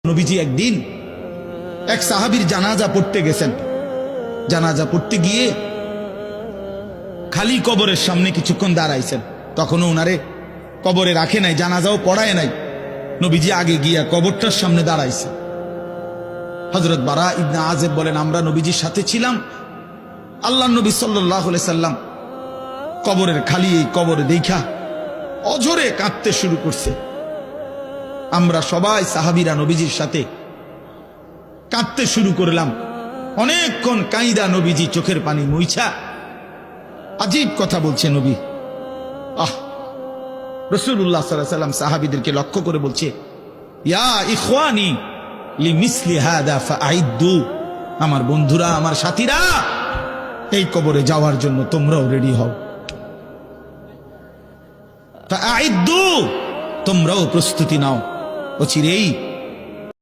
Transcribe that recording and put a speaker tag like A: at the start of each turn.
A: নবীজি একদিন এক সাহাবীর জানাজা পড়তে গেছেন। জানাজা পড়তে গিয়ে খালি কবরের সামনে কিছুক্ষণ দাঁড়াইছেন। তখনও উনারে কবরে রাখে নাই, জানাজাও পড়ায় নাই। নবীজি আগে গিয়া কবরটার সামনে দাঁড়াইছে। হযরত বারা ইবনে আযিব বলেন, আমরা নবীজির সাথে ছিলাম। আল্লাহর নবী সাল্লাল্লাহু আলাইহি সাল্লাম কবরের খালি এই কবরে দেখা অঝরে কাঁদতে শুরু করছে। আমরা সবাই সাহাবীরা নবীজির সাথে কাঁদতে শুরু করলাম। অনেকক্ষণ কাইদা নবীজি চোখের পানি মুইছা আজীব কথা বলছে নবী। রাসূলুল্লাহ সাল্লাল্লাহু আলাইহি ওয়াসাল্লাম সাহাবীদেরকে লক্ষ্য করে বলছে, ইয়া ইখওয়ানি লিমিসলি হাদা ফাআইদ্দু, আমার বন্ধুরা, আমার সাথীরা, এই কবরে যাওয়ার জন্য তোমরাও রেডি হও। ফাআইদ্দু, তোমরাও প্রস্তুতি নাও। অচিরেই